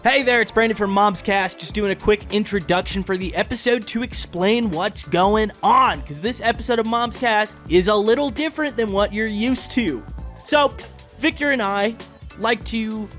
Hey there, it's Brandon from Momscast, just doing a quick introduction for the episode to explain what's going on, because this episode of Momscast is a little different than what you're used to. So, Victor and I like to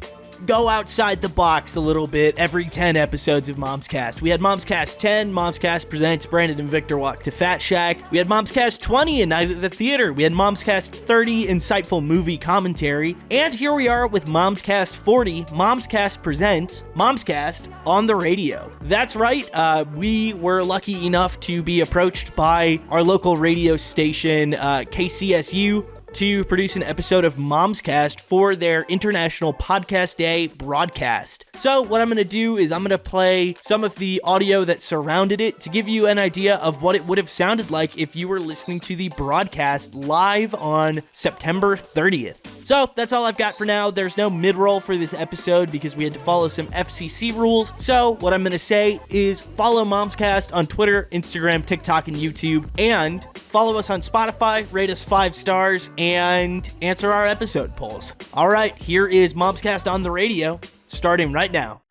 go outside the box a little bit every 10 episodes of Momscast. We had Momscast 10, Momscast Presents, Brandon and Victor Walk to Fat Shack. We had Momscast 20 and Night at the Theater. We had Momscast 30, Insightful Movie Commentary. And here we are with Momscast 40, Momscast Presents, Momscast on the Radio. That's right, we were lucky enough to be approached by our local radio station, KCSU, to produce an episode of Momscast for their International Podcast Day broadcast. So what I'm going to do is I'm going to play some of the audio that surrounded it to give you an idea of what it would have sounded like if you were listening to the broadcast live on September 30th. So that's all I've got for now. There's no mid-roll for this episode because we had to follow some FCC rules. So what I'm going to say is follow Momscast on Twitter, Instagram, TikTok, and YouTube, and follow us on Spotify, rate us 5 stars, and answer our episode polls. All right, here is Momscast on the Radio, starting right now.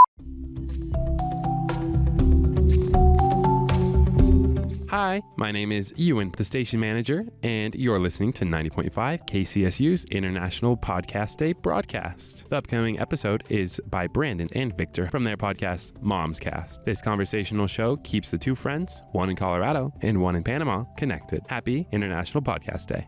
Hi, my name is Ewan, the station manager, and you're listening to 90.5 KCSU's International Podcast Day broadcast. The upcoming episode is by Brandon and Victor from their podcast, Momscast. This conversational show keeps the two friends, one in Colorado and one in Panama, connected. Happy International Podcast Day.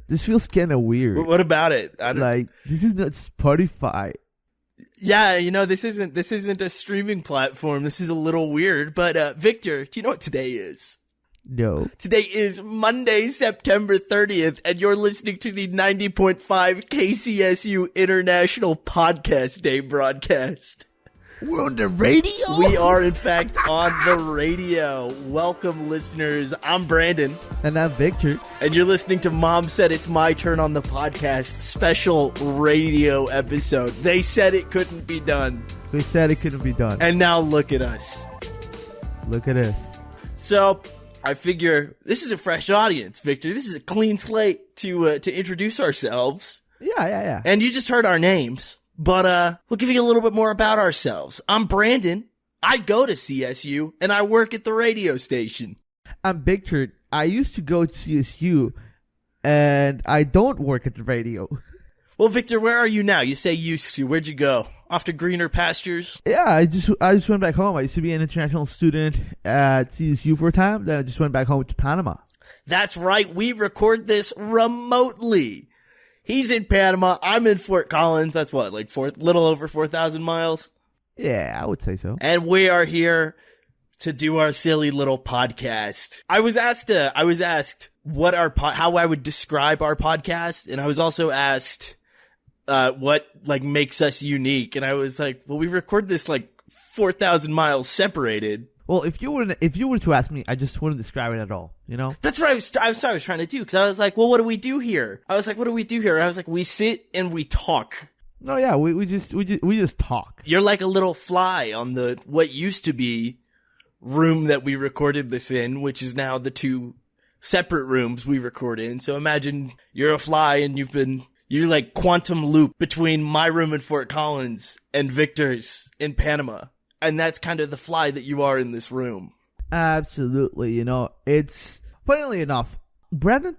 This feels kind of weird. What about it? This is not Spotify. Yeah, you know, this isn't a streaming platform. This is a little weird. But Victor, do you know what today is? No. Today is Monday, September 30th, and you're listening to the 90.5 KCSU International Podcast Day broadcast. We're on the radio? We are, in fact, on the radio. Welcome, listeners. I'm Brandon. And I'm Victor. And you're listening to Mom Said It's My Turn on the Podcast special radio episode. They said it couldn't be done. They said it couldn't be done. And now look at us. Look at us. So, I figure this is a fresh audience, Victor. This is a clean slate to introduce ourselves. Yeah. And you just heard our names. But we'll give you a little bit more about ourselves. I'm Brandon. I go to CSU, and I work at the radio station. I'm Victor. I used to go to CSU, and I don't work at the radio. Well, Victor, where are you now? You say used to. Where'd you go? Off to greener pastures? Yeah, I just went back home. I used to be an international student at CSU for a time. Then I just went back home to Panama. That's right. We record this remotely. He's in Panama. I'm in Fort Collins. That's what, like little over 4,000 miles? Yeah, I would say so. And we are here to do our silly little podcast. I was asked what how I would describe our podcast, and I was also asked what makes us unique. And I was like, well, we record this 4,000 miles separated. Well, if you were to ask me, I just wouldn't describe it at all, you know? That's what I was trying to do, because I was like, well, what do we do here? I was like, we sit and we talk. No, yeah, we just talk. You're like a little fly on the what used to be room that we recorded this in, which is now the two separate rooms we record in. So imagine you're a fly and you're like quantum loop between my room in Fort Collins and Victor's in Panama. And that's kind of the fly that you are in this room. Absolutely. You know, it's funnily enough, a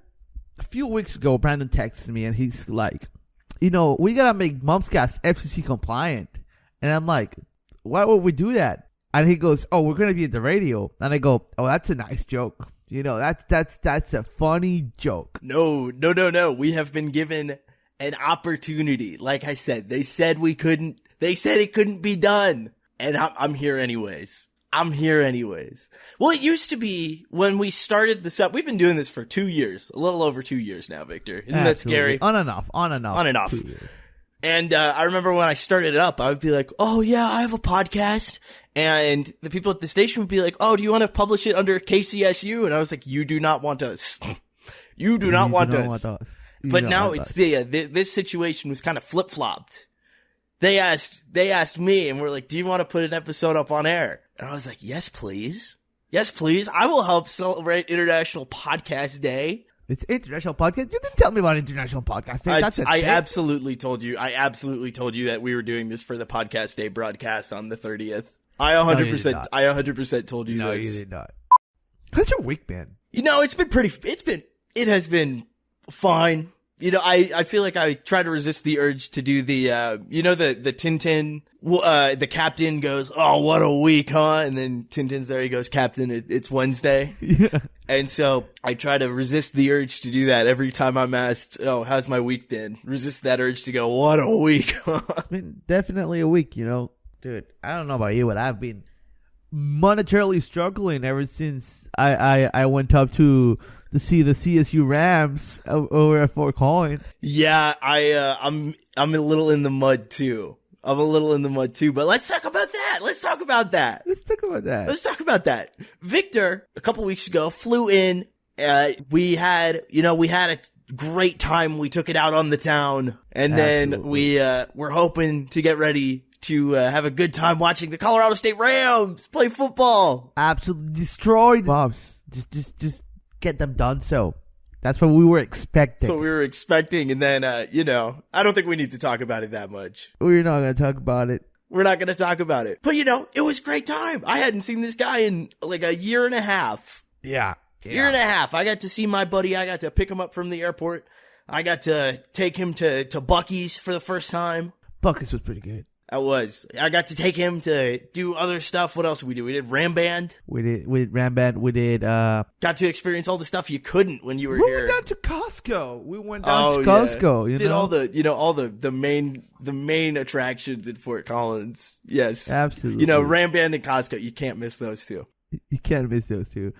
few weeks ago, Brandon texted me and he's like, you know, we got to make Momscast FCC compliant. And I'm like, why would we do that? And he goes, oh, we're going to be at the radio. And I go, oh, that's a nice joke. You know, that's a funny joke. No. We have been given an opportunity. Like I said, they said it couldn't be done. And I'm here anyways. Well, it used to be when we started this up. We've been doing this for 2 years, a little over 2 years now, Victor. Isn't that scary? On and off. 2 years. And I remember when I started it up, I would be like, oh, yeah, I have a podcast. And the people at the station would be like, oh, do you want to publish it under KCSU? And I was like, you do not want us. You do not want us. But now it's this situation was kind of flip-flopped. They asked me and were like, do you want to put an episode up on air? And I was like, yes, please. I will help celebrate International Podcast Day. It's international podcast. You didn't tell me about international podcast. I absolutely told you. I absolutely told you that we were doing this for the podcast day broadcast on the 30th. I 100% told you this. No, you did not. How's your week been? It has been fine. I feel like I try to resist the urge to do the Tintin, the captain goes, "Oh, what a week, huh?" And then Tintin's there, he goes, "Captain, it's Wednesday." Yeah. And so I try to resist the urge to do that every time I'm asked, "Oh, how's my week been?" Resist that urge to go, "What a week." It's been definitely a week, Dude, I don't know about you, but I've been monetarily struggling ever since I went up to see the CSU Rams over at Fort Collins. Yeah, I'm a little in the mud too. But let's talk about that. Victor, a couple weeks ago, flew in. We had a great time. We took it out on the town, and then we're hoping to get ready to have a good time watching the Colorado State Rams play football. Absolutely destroyed Bobs. Just get them done. So that's what we were expecting. And then, I don't think we need to talk about it that much. We're not going to talk about it. But, it was a great time. I hadn't seen this guy in like a year and a half. Yeah. Year and a half. I got to see my buddy. I got to pick him up from the airport. I got to take him to Buc-ee's for the first time. Buc-ee's was pretty good. I got to take him to do other stuff. What else did we do? We did Ram Band. We did Ram Band. We did, got to experience all the stuff you couldn't when you were here. We went down to Costco. You did all the main attractions in Fort Collins. Yes. Absolutely. Ram Band and Costco. You can't miss those two. You can't miss those two.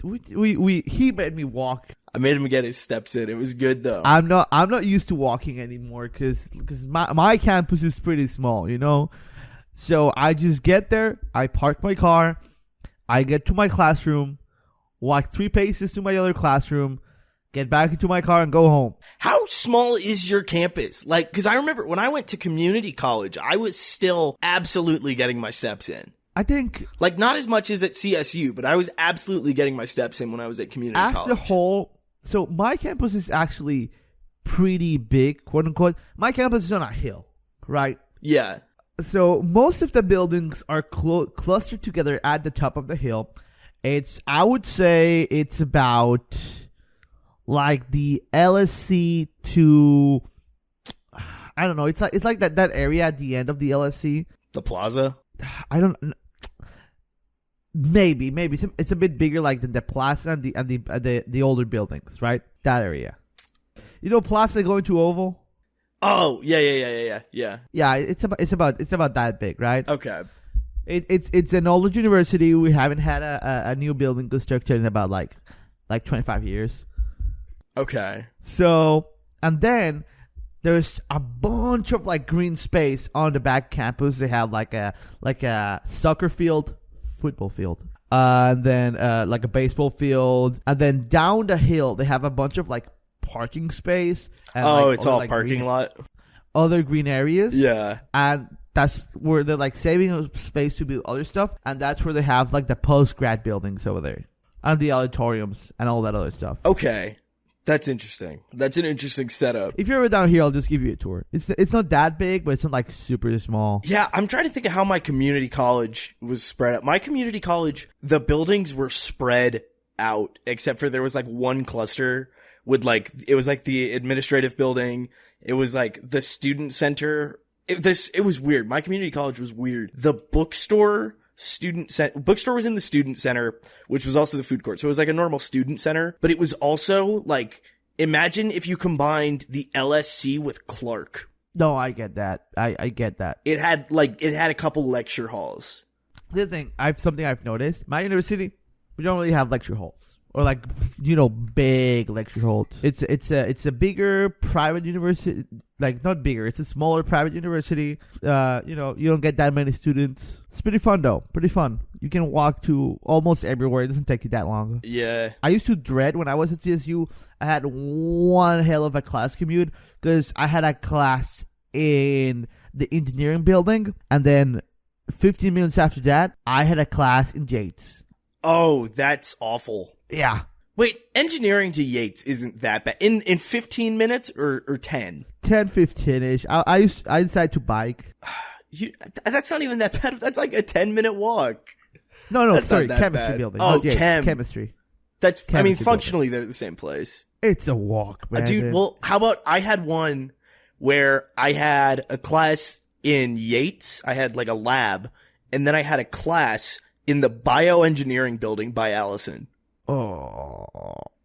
He made me walk. I made him get his steps in. It was good though. I'm not used to walking anymore because my campus is pretty small, So I just get there, I park my car, I get to my classroom, walk 3 paces to my other classroom, get back into my car and go home. How small is your campus? Because I remember when I went to community college, I was still absolutely getting my steps in. I think not as much as at CSU, but I was absolutely getting my steps in when I was at community college. As a whole. So my campus is actually pretty big, quote unquote. My campus is on a hill, right? Yeah. So most of the buildings are clustered together at the top of the hill. I would say it's about like the LSC to, I don't know. It's like that area at the end of the LSC. The plaza? I don't. Maybe it's a bit bigger, like the plaza and the older buildings, right? That area. Plaza going to Oval. Oh yeah. Yeah, it's about that big, right? Okay. It's an older university. We haven't had a new building constructed in about like 25 years. Okay. So, and then there's a bunch of like green space on the back campus. They have like a soccer field, football field, and then like a baseball field, and then down the hill they have a bunch of like parking space. And, it's all parking lot. Other green areas. Yeah, and that's where they're like saving space to build other stuff, and that's where they have like the post-grad buildings over there, and the auditoriums and all that other stuff. Okay. That's interesting. That's an interesting setup. If you're ever down here, I'll just give you a tour. It's not that big, but it's not like super small. Yeah, I'm trying to think of how my community college was spread out. My community college, the buildings were spread out, except for there was like one cluster with it was like the administrative building. It was like the student center. It was weird. My community college was weird. The bookstore was in the student center, which was also the food court. So it was like a normal student center, but it was also like, imagine if you combined the LSC with Clark. No, I get that. I get that. It had a couple lecture halls. The other thing, something I've noticed, my university, we don't really have lecture halls. Or like, big lecture halls. It's a bigger private university, like not bigger. It's a smaller private university. You don't get that many students. It's pretty fun though. Pretty fun. You can walk to almost everywhere. It doesn't take you that long. Yeah. I used to dread when I was at CSU. I had one hell of a class commute because I had a class in the engineering building, and then 15 minutes after that, I had a class in Yates. Oh, that's awful. Yeah. Wait, engineering to Yates isn't that bad. In 15 minutes or 10? 10, 15-ish. I decided to bike. That's not even that bad. That's like a 10-minute walk. No, That's sorry, not that chemistry bad. building. Oh, Not Yates, chem. chemistry. That's, I mean, Chemistry functionally they're the same place. It's a walk, man. Dude, well, how about I had one where I had a class in Yates. I had like a lab, and then I had a class in the bioengineering building by Allison. Oh.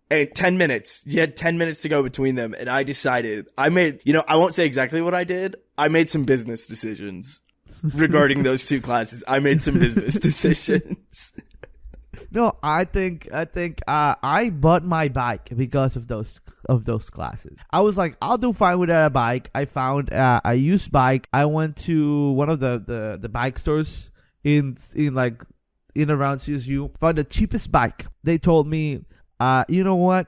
And 10 minutes. You had 10 minutes to go between them, and I decided, I won't say exactly what I did. I made some business decisions regarding those two classes. I made some business decisions. No, I think I bought my bike because of those classes. I was like, I'll do fine without a bike. I found a used bike. I went to one of the bike stores in around CSU. Found the cheapest bike. They told me, you know what?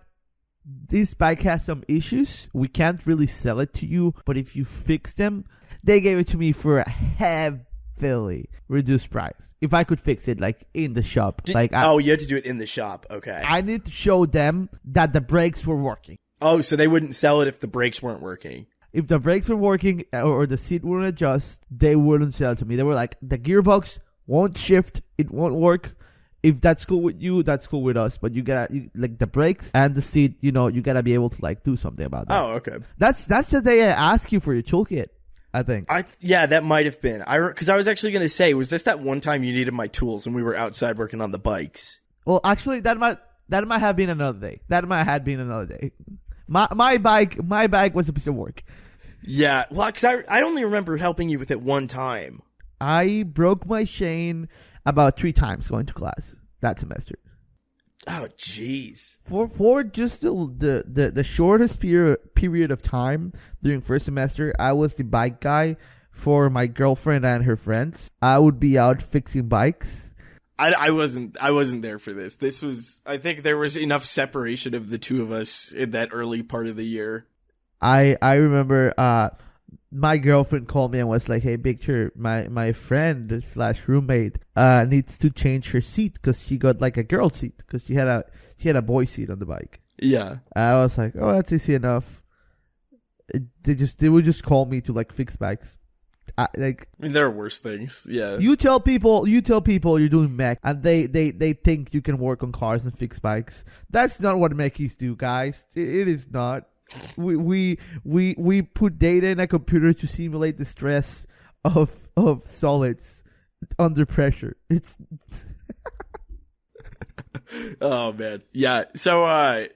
This bike has some issues. We can't really sell it to you, but if you fix them, they gave it to me for a heavily reduced price. If I could fix it, like, in the shop. You had to do it in the shop. Okay. I need to show them that the brakes were working. Oh, so they wouldn't sell it if the brakes weren't working. If the brakes were working or the seat wouldn't adjust, they wouldn't sell it to me. They were like, the gearbox won't shift. It won't work. If that's cool with you, that's cool with us. But like the brakes and the seat, you gotta be able to like do something about that. Oh, okay. That's the day I ask you for your toolkit, I think. Yeah, that might have been. Because I was actually going to say, was this that one time you needed my tools when we were outside working on the bikes? Well, actually, that might have been another day. That might have been another day. My bike was a piece of work. Yeah, well, because I only remember helping you with it one time. I broke my chain about 3 times going to class that semester. Oh, jeez. For just the shortest period of time during first semester, I was the bike guy for my girlfriend and her friends. I would be out fixing bikes. I wasn't there for this. This was, I think there was enough separation of the two of us in that early part of the year. I remember my girlfriend called me and was like, "Hey, Victor, my friend / roommate needs to change her seat because she got like a girl seat because she had a boy seat on the bike." Yeah. I was like, "Oh, that's easy enough." They would just call me to like fix bikes. I mean, there are worse things. Yeah. You tell people you're doing mech, and they think you can work on cars and fix bikes. That's not what mechies do, guys. It is not. We put data in a computer to simulate the stress of solids under pressure. It's Oh man. Yeah. So I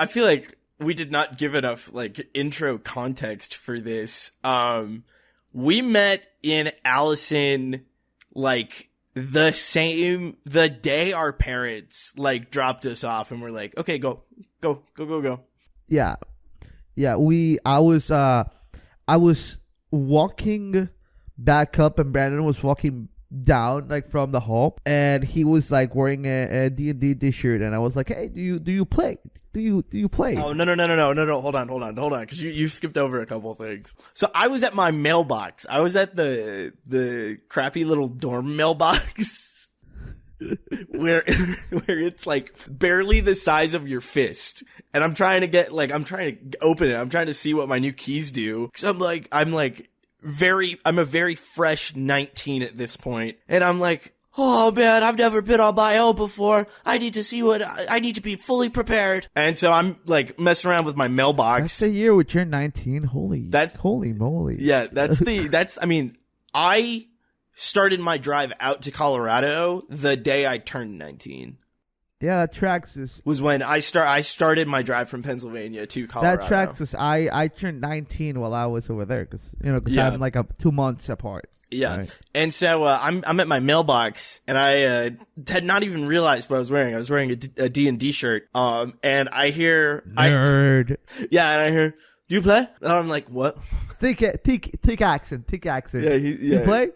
feel like we did not give enough like intro context for this. We met in Allison like the day our parents like dropped us off and we're like, okay, go. Yeah. I was walking back up and Brandon was walking down like from the hall, and he was like wearing a D&D t-shirt, and I was like, "Hey, do you play? Do you play?" Oh, no. Hold on. Because you skipped over a couple things. So I was at my mailbox. I was at the crappy little dorm mailbox where it's like barely the size of your fist. And I'm trying to open it. I'm trying to see what my new keys do. Cause I'm a very fresh 19 at this point. And I'm like, oh man, I've never been on my own before. I need to be fully prepared. And so I'm like messing around with my mailbox. That's the year we turned 19. Holy moly. Yeah, I started my drive out to Colorado the day I turned 19. Yeah, that tracks us. Was when I started my drive from Pennsylvania to Colorado. That tracks us. I turned 19 while I was over there because Yeah. I'm like 2 months apart. Yeah. Right. And so I'm at my mailbox, and I had not even realized what I was wearing. I was wearing a D&D shirt. And I hear nerd. And I hear, "Do you play?" And I'm like, "What?" Thick accent. Yeah, You play?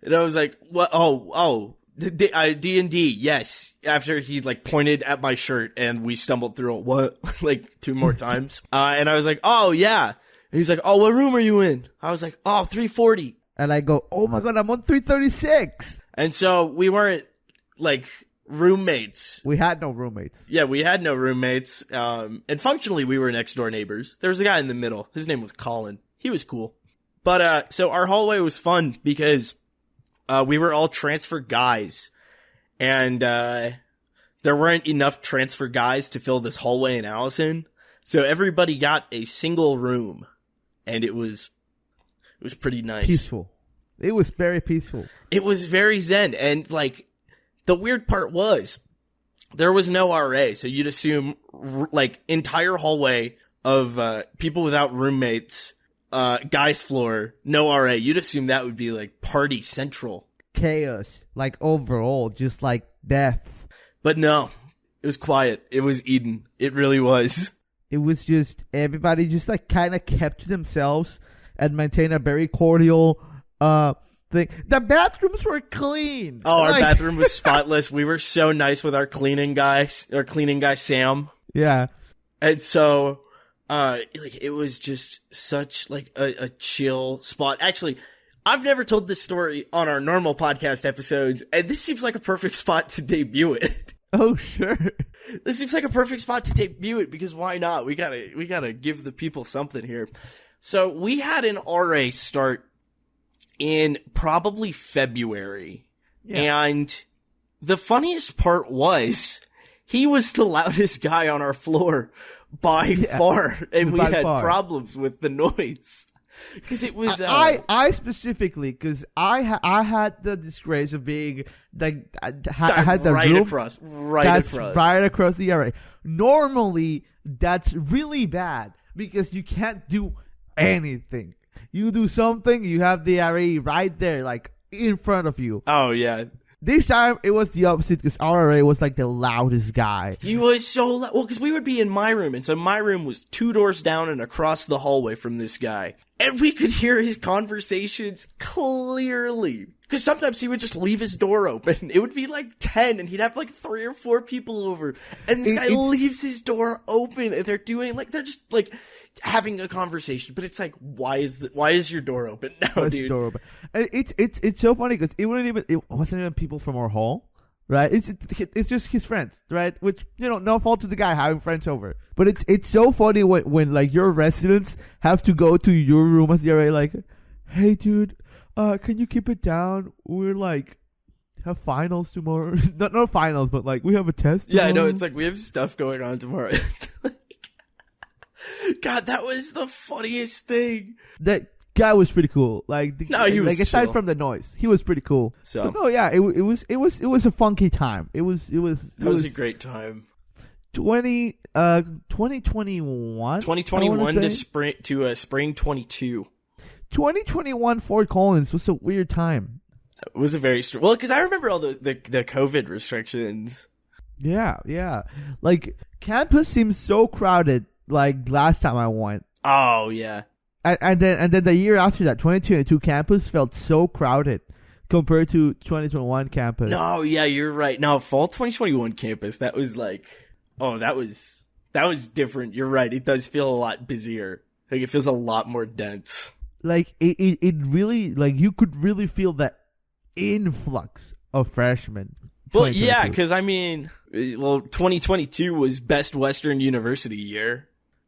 And I was like, "What? Oh. D&D, yes." After he like pointed at my shirt and we stumbled through it, what? like 2 more times. And I was like, "Oh yeah." And he's like, "Oh, what room are you in?" I was like, "Oh, 340. And I go, "Oh my god, I'm on 336. And so we weren't like roommates. We had no roommates. Yeah, we had no roommates. And functionally, we were next door neighbors. There was a guy in the middle. His name was Colin. He was cool. But so our hallway was fun because we were all transfer guys. And there weren't enough transfer guys to fill this hallway in Allison. So everybody got a single room. And it was pretty nice. Peaceful. It was very peaceful. It was very zen. And like, the weird part was there was no RA. So you'd assume like entire hallway of people without roommates, guys floor, no RA. You'd assume that would be like party central. Chaos. Like overall, just like death. But no, it was quiet. It was Eden. It really was. It was just everybody just like kind of kept to themselves and maintained a very cordial thing. The bathrooms were clean. Oh, our bathroom was spotless. We were so nice with our cleaning guy Sam. Yeah. And so like it was just such like a chill spot. Actually, I've never told this story on our normal podcast episodes, and this seems like a perfect spot to debut it. Oh, sure. This seems like a perfect spot to debut it because why not? We gotta give the people something here. So we had an RA start in probably February. Yeah. And the funniest part was he was the loudest guy on our floor by far. And we had problems with the noise. Because it was I specifically, because I had the disgrace of being like I had the right room across right across the area. Normally that's really bad because you can't do anything. You do something, you have the RA right there, like in front of you. Oh yeah. This time it was the opposite because our RA was like the loudest guy. He was so loud. Well, because we would be in my room, and so my room was 2 doors down and across the hallway from this guy. And we could hear his conversations clearly. Because sometimes he would just leave his door open. It would be like 10, and he'd have like 3 or 4 people over. And this guy leaves his door open, and they're just like having a conversation. But it's like, why is your door open now, dude? Door open? And it's so funny because it wasn't even people from our hall. Right, it's just his friends, right? Which, no fault to the guy having friends over, but it's so funny when like your residents have to go to your room as the RA, like, hey dude, can you keep it down? We're like have finals tomorrow, not finals, but like we have a test tomorrow. Yeah, I know. It's like we have stuff going on tomorrow. God, that was the funniest thing. That guy was pretty cool. Like, he was aside chill. From the noise, he was pretty cool. So no, yeah, it was a funky time. It was a great time. 2021 to spring 22. 2021 Fort Collins was a weird time. It was a very well, because I remember all the COVID restrictions. Yeah. Like, campus seems so crowded. Like last time I went. Oh yeah. And then the year after that, 2022 campus felt so crowded compared to 2021 campus. No, yeah, you're right. No, fall 2021 campus, that was like, that was different. You're right. It does feel a lot busier. Like, it feels a lot more dense. Like, it really, like, you could really feel that influx of freshmen. Well, yeah, because, 2022 was Best Western University year.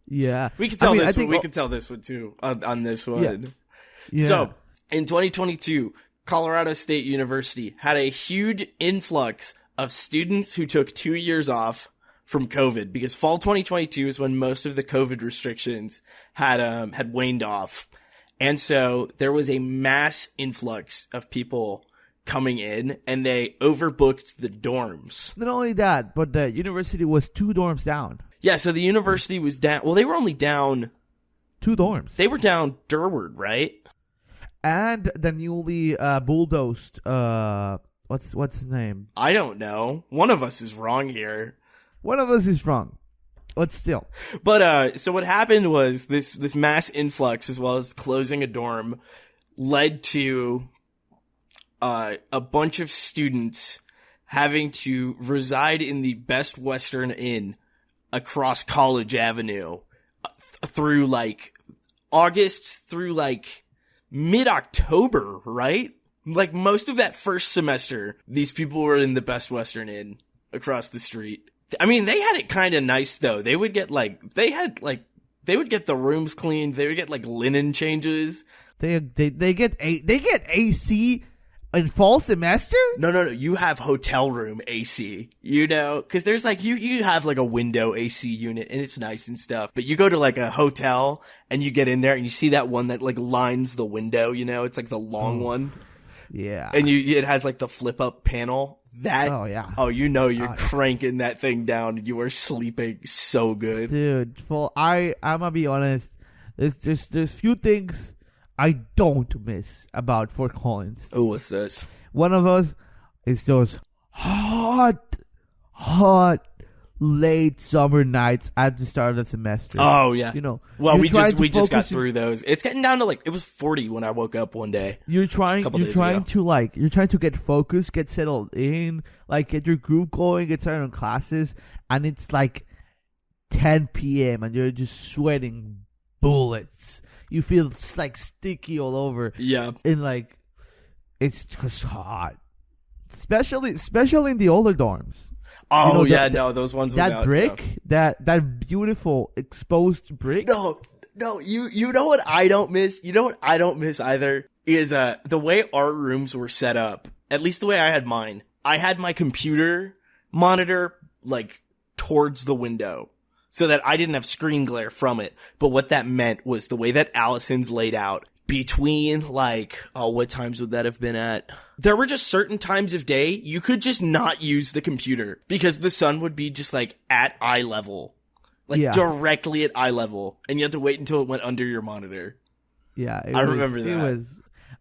Yeah. We can tell this one. We can tell this one, too, on this one. Yeah. So, in 2022, Colorado State University had a huge influx of students who took 2 years off from COVID, because fall 2022 is when most of the COVID restrictions had waned off. And so there was a mass influx of people coming in, and they overbooked the dorms. Not only that, but the university was 2 dorms down. Yeah, so the university was down. Well, they were only down 2 dorms. They were down Durward, right? And the newly bulldozed, what's his name? I don't know. One of us is wrong here. One of us is wrong. But still. But, so what happened was this mass influx, as well as closing a dorm, led to a bunch of students having to reside in the Best Western Inn across College Avenue through like August through like mid-October, right? Like most of that first semester, these people were in the Best Western Inn. across the street. I mean, they had it kind of nice though. They would get they would get the rooms cleaned. They would get like linen changes. They get AC in fall semester? No. You have hotel room AC, because there's like, you have like a window AC unit and it's nice and stuff. But you go to like a hotel and you get in there and you see that one that like lines the window, it's like the long one. Yeah. And it has like the flip up panel. Oh, yeah. Oh, you're cranking that thing down and you are sleeping so good. Dude, well, I'm gonna be honest. There's few things I don't miss about Fort Collins. Oh, what's this? One of us is those hot, late summer nights at the start of the semester. Oh yeah. Well, we just got through those. It's getting down to like, it was 40 when I woke up one day. You're trying to get focused, get settled in, like get your group going, get started on classes, and it's like 10 p.m. and you're just sweating bullets. You feel like sticky all over. Yeah. And like, it's just hot. Especially in the older dorms. Oh, those ones. That brick, that beautiful exposed brick. No, you know what I don't miss? You know what I don't miss either? Is the way our rooms were set up. At least the way I had mine. I had my computer monitor like towards the window, so that I didn't have screen glare from it. But what that meant was the way that Allison's laid out between like, what times would that have been at? There were just certain times of day you could just not use the computer because the sun would be just like at eye level, directly at eye level, and you had to wait until it went under your monitor. Yeah, I remember that.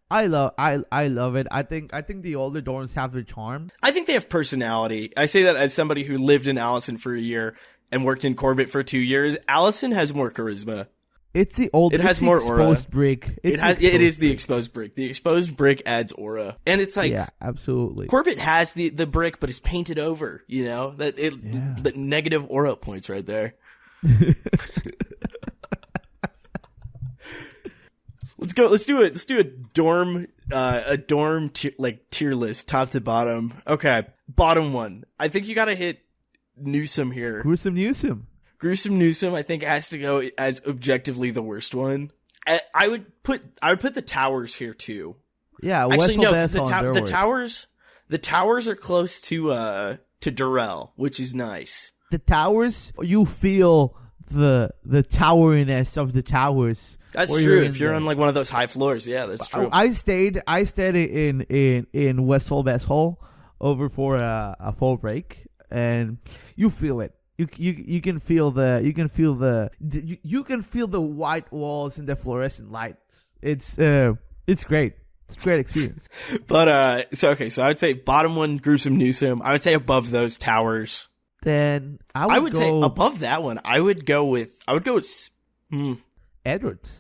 I love it. I think the older dorms have their charm. I think they have personality. I say that as somebody who lived in Allison for a year and worked in Corbett for 2 years. Allison has more charisma. It has more exposed aura. Brick. It is the exposed brick. The exposed brick adds aura, and it's like, yeah, absolutely. Corbett has the brick, but it's painted over. The negative aura points right there. Let's go. Let's do it. Let's do a dorm tier list, top to bottom. Okay, bottom one. I think you got to hit Newsom here. Gruesome Newsom, I think, has to go as objectively the worst one. I would put the towers here too. Yeah, actually no, because the towers are close to Durrell, which is nice. The towers, you feel the toweriness of the towers. That's true. If you're on like one of those high floors, yeah, that's true. I stayed in Westfall Best Hall over for a fall break, and you feel it. You can feel the white walls and the fluorescent lights. It's great. It's a great experience. But so I would say bottom one, Gruesome Newsom. I would say above those towers. Then I would say above that one. I would go with Edwards.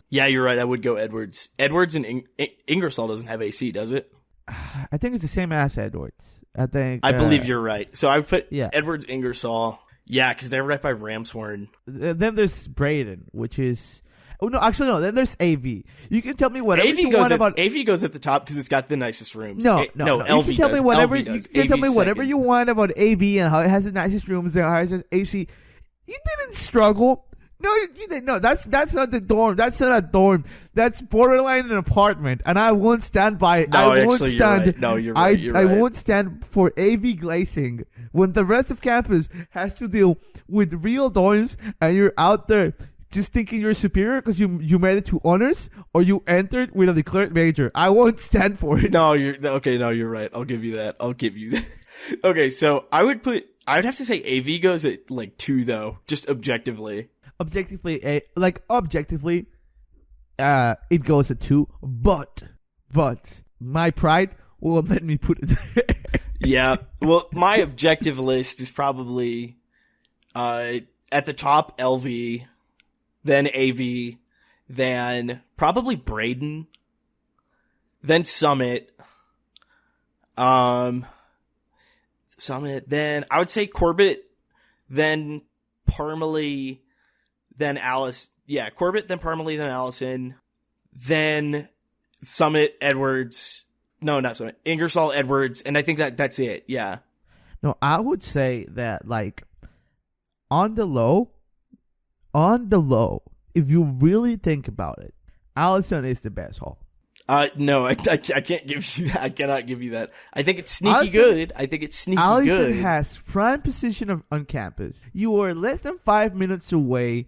Yeah, you're right. I would go Edwards. Edwards and Ingersoll doesn't have AC, does it? I think it's the same as Edwards. I believe you're right. So I would put Edwards, Ingersoll. Yeah, because they're right by Ramshorn. Then there's Braden, which is... Oh, no, actually, no. Then there's AV. You can tell me whatever you want about... AV goes at the top because it's got the nicest rooms. No, LV you can tell does. me whatever, LV does. you can tell me AV's whatever second. you want about AV and how it has the nicest rooms and how it has AC. You didn't struggle. No, you didn't. No, that's not the dorm. That's not a dorm. That's borderline an apartment, and I won't stand by it. You're right. No, you're right. I won't stand for AV glazing when the rest of campus has to deal with real dorms, and you're out there just thinking you're superior because you made it to honors or you entered with a declared major. I won't stand for it. No, you're right. I'll give you that. Okay, so I would have to say AV goes at like 2 though, just objectively. Objectively, it goes at 2, but my pride will let me put it there. Yeah, well, my objective list is probably at the top LV, then AV, then probably Braden, then Summit, then I would say Corbett, then Parmalee, then Alice. Yeah, Corbett, then Parmalee, then Allison, then Summit, Edwards. No, not Summit. Ingersoll, Edwards, and I think that's it. Yeah. No, I would say that like on the low, if you really think about it, Allison is the best hall. No, I can't give you that. I cannot give you that. I think it's sneaky Allison- good. I think it's sneaky Allison good. has prime position on campus. You are less than 5 minutes away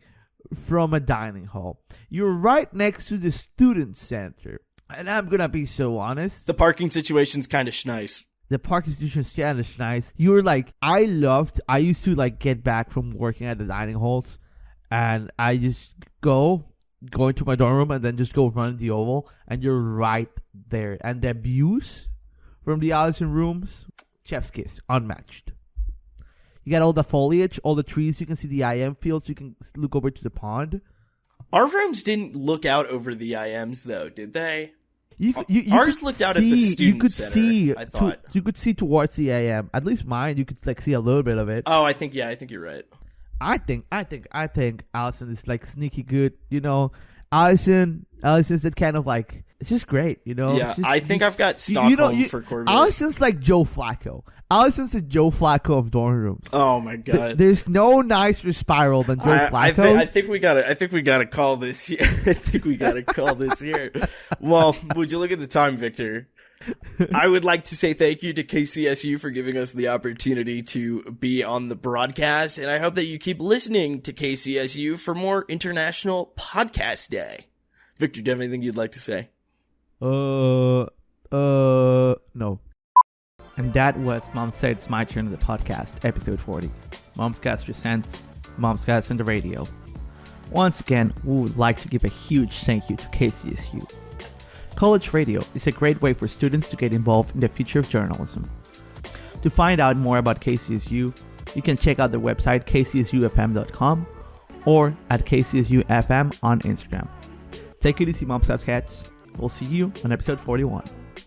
from a dining hall. You're right next to the student center. And I'm gonna be so honest. The parking situation's kind of nice. The parking situation is kind of nice. You're like, I used to like get back from working at the dining halls, and I just go into my dorm room and then just go run the oval, and you're right there. And the views from the Allison rooms, chef's kiss, unmatched. You got all the foliage, all the trees. You can see the IM fields. You can look over to the pond. Our rooms didn't look out over the IMs, though, did they? Ours looked out at the student center, I thought. You could see towards the IM. At least mine, you could like see a little bit of it. Oh, I think you're right. I think Allison is like sneaky good. You know, Allison's that kind of like, it's just great. You know. Yeah, just, I think I've got Stockholm for Corbett. Allison's like Joe Flacco. Allison's the Joe Flacco of dorm rooms. Oh my god. There's no nicer spiral than Joe Flacco. I think we gotta call this here. I think we gotta call this here. Well, would you look at the time, Victor? I would like to say thank you to KCSU for giving us the opportunity to be on the broadcast, and I hope that you keep listening to KCSU for more International Podcast Day. Victor, do you have anything you'd like to say? No. And that was Mom Said It's My Turn of the podcast, episode 40. Momscast Presents, Momscast on the radio. Once again, we would like to give a huge thank you to KCSU. College radio is a great way for students to get involved in the future of journalism. To find out more about KCSU, you can check out their website kcsufm.com or at KCSUFM on Instagram. Take it easy, Momscast cats. We'll see you on episode 41.